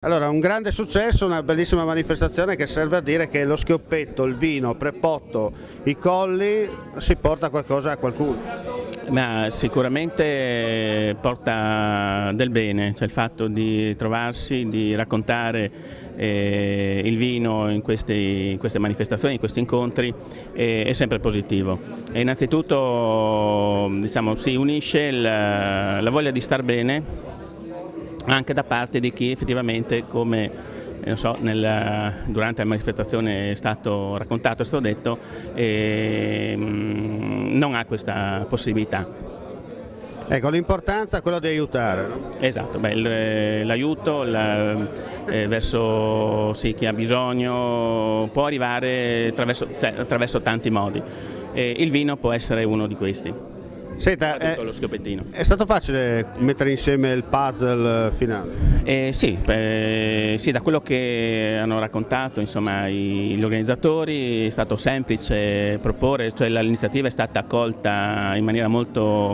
Allora, un grande successo, una bellissima manifestazione che serve a dire che lo schioppetto, il vino, Prepotto, i colli si porta qualcosa a qualcuno. Ma sicuramente porta del bene, cioè il fatto di trovarsi, di raccontare il vino in queste manifestazioni, in questi incontri è sempre positivo. E innanzitutto diciamo, si unisce la voglia di star bene anche da parte di chi effettivamente, come non so, durante la manifestazione è stato raccontato, è stato detto, non ha questa possibilità. Ecco, l'importanza è quella di aiutare, no? Esatto, l'aiuto verso chi ha bisogno può arrivare attraverso tanti modi. Il vino può essere uno di questi. Senta, Lo schioppettino. è stato facile mettere insieme il puzzle finale? Sì, da quello che hanno raccontato insomma, gli organizzatori è stato semplice proporre, cioè l'iniziativa è stata accolta in maniera molto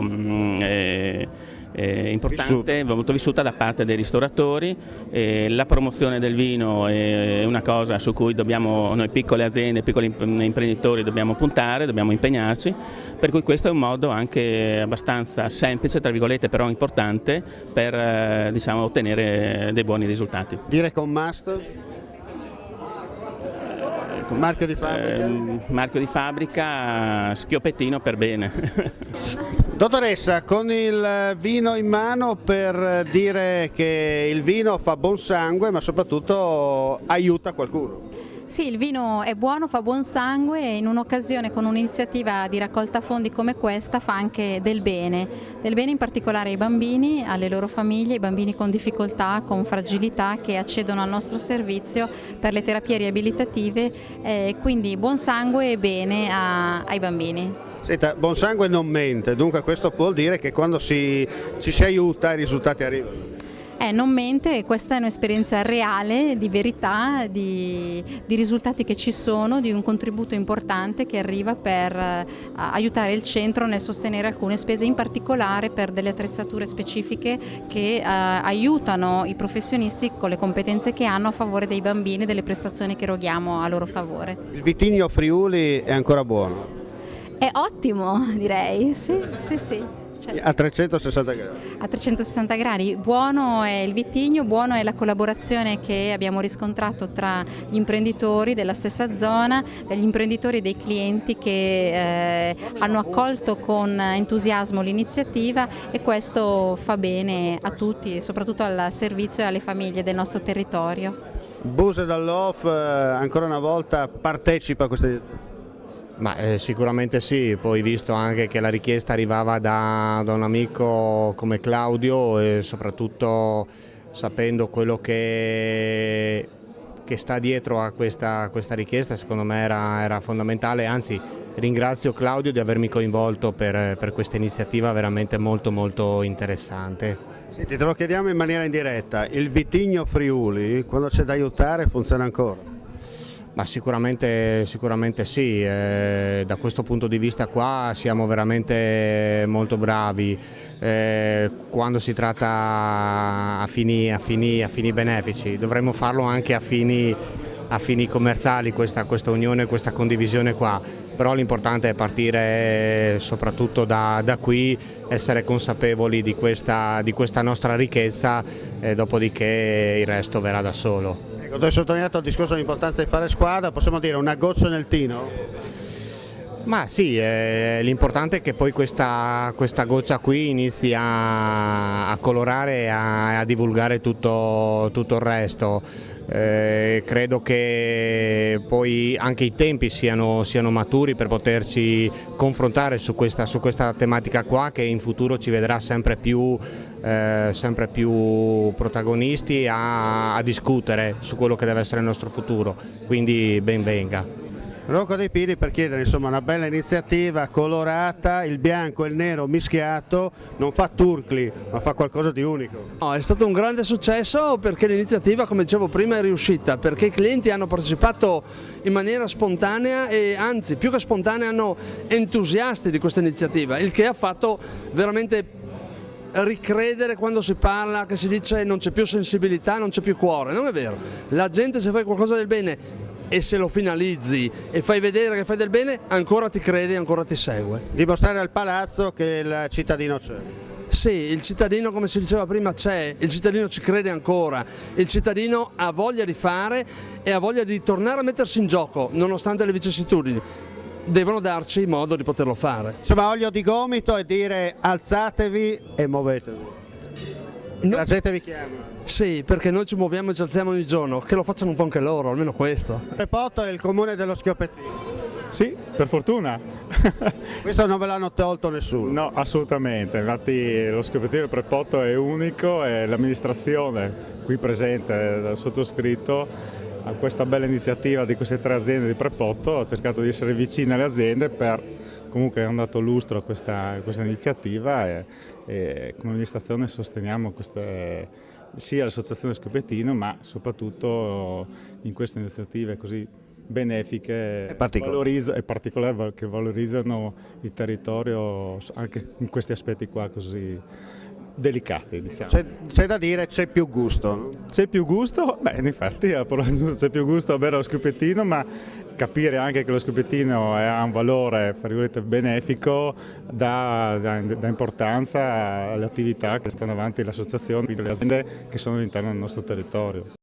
importante, molto vissuta da parte dei ristoratori. La promozione del vino è una cosa su cui noi piccole aziende, piccoli imprenditori dobbiamo puntare, dobbiamo impegnarci, per cui questo è un modo anche abbastanza semplice, tra virgolette, però importante per diciamo, ottenere dei buoni risultati. Dire con must? Marchio di fabbrica? Marchio di fabbrica, Schioppettino per bene. Dottoressa, con il vino in mano per dire che il vino fa buon sangue ma soprattutto aiuta qualcuno. Sì, il vino è buono, fa buon sangue e in un'occasione con un'iniziativa di raccolta fondi come questa fa anche del bene in particolare ai bambini, alle loro famiglie, ai bambini con difficoltà, con fragilità che accedono al nostro servizio per le terapie riabilitative, quindi buon sangue e bene ai bambini. Senta, buon sangue non mente, dunque questo vuol dire che quando ci si aiuta i risultati arrivano. Non mente, questa è un'esperienza reale, di verità, di risultati che ci sono, di un contributo importante che arriva per aiutare il centro nel sostenere alcune spese, in particolare per delle attrezzature specifiche che aiutano i professionisti con le competenze che hanno a favore dei bambini e delle prestazioni che eroghiamo a loro favore. Il vitigno Friuli è ancora buono? È ottimo, direi, sì. A 360 gradi. A 360 gradi, buono è il vitigno, buono è la collaborazione che abbiamo riscontrato tra gli imprenditori della stessa zona, degli imprenditori e dei clienti che hanno accolto con entusiasmo l'iniziativa e questo fa bene a tutti, soprattutto al servizio e alle famiglie del nostro territorio. Buse dall'Off ancora una volta partecipa a questa edizione. Ma sicuramente sì, poi visto anche che la richiesta arrivava da un amico come Claudio e soprattutto sapendo quello che sta dietro a questa richiesta, secondo me era fondamentale, anzi ringrazio Claudio di avermi coinvolto per questa iniziativa veramente molto interessante. Senti, te lo chiediamo in maniera indiretta, il vitigno Friuli quando c'è da aiutare funziona ancora? Ma sicuramente sì, da questo punto di vista qua siamo veramente molto bravi, quando si tratta a fini benefici, dovremmo farlo anche a fini commerciali questa unione, questa condivisione qua, però l'importante è partire soprattutto da qui, essere consapevoli di questa nostra ricchezza e dopodiché il resto verrà da solo. Tu hai sottolineato il discorso dell'importanza di fare squadra, possiamo dire una goccia nel tino? Ma sì, l'importante è che poi questa goccia qui inizi a colorare e a divulgare tutto il resto. Credo che poi anche i tempi siano maturi per poterci confrontare su questa tematica qua, che in futuro ci vedrà sempre più protagonisti a discutere su quello che deve essere il nostro futuro, quindi ben venga. Rocco dei Pini per chiedere insomma una bella iniziativa colorata, il bianco e il nero mischiato, non fa turcli ma fa qualcosa di unico. No, è stato un grande successo perché l'iniziativa, come dicevo prima, è riuscita, perché i clienti hanno partecipato in maniera spontanea e anzi più che spontanea hanno entusiasti di questa iniziativa, il che ha fatto veramente ricredere quando si parla, che si dice non c'è più sensibilità, non c'è più cuore. Non è vero. La gente, se fai qualcosa del bene e se lo finalizzi e fai vedere che fai del bene, ancora ti crede, ancora ti segue. Dimostrare al palazzo che il cittadino c'è. Sì, il cittadino, come si diceva prima, c'è, il cittadino ci crede ancora, il cittadino ha voglia di fare e ha voglia di tornare a mettersi in gioco, nonostante le vicissitudini. Devono darci modo di poterlo fare. Insomma, olio di gomito e dire alzatevi e muovetevi. La gente vi chiama. Sì, perché noi ci muoviamo e ci alziamo ogni giorno, che lo facciano un po' anche loro, almeno questo. Prepotto è il comune dello Schioppettino. Sì, per fortuna. Questo non ve l'hanno tolto nessuno. No, assolutamente, infatti lo Schioppettino del Prepotto è unico e l'amministrazione qui presente dal sottoscritto a questa bella iniziativa di queste 3 aziende di Prepotto ha cercato di essere vicine alle aziende per comunque hanno dato lustro a questa iniziativa e come amministrazione sosteniamo sia l'associazione Schioppettino ma soprattutto in queste iniziative così benefiche e particolari che valorizzano il territorio anche in questi aspetti qua così delicati, diciamo. C'è da dire, c'è più gusto, no? C'è più gusto? Beh, in effetti c'è più gusto a bere lo Schioppettino, ma capire anche che lo Schioppettino ha un valore, fra virgolette, benefico, dà importanza alle attività che stanno avanti l'associazione, quindi le aziende che sono all'interno del nostro territorio.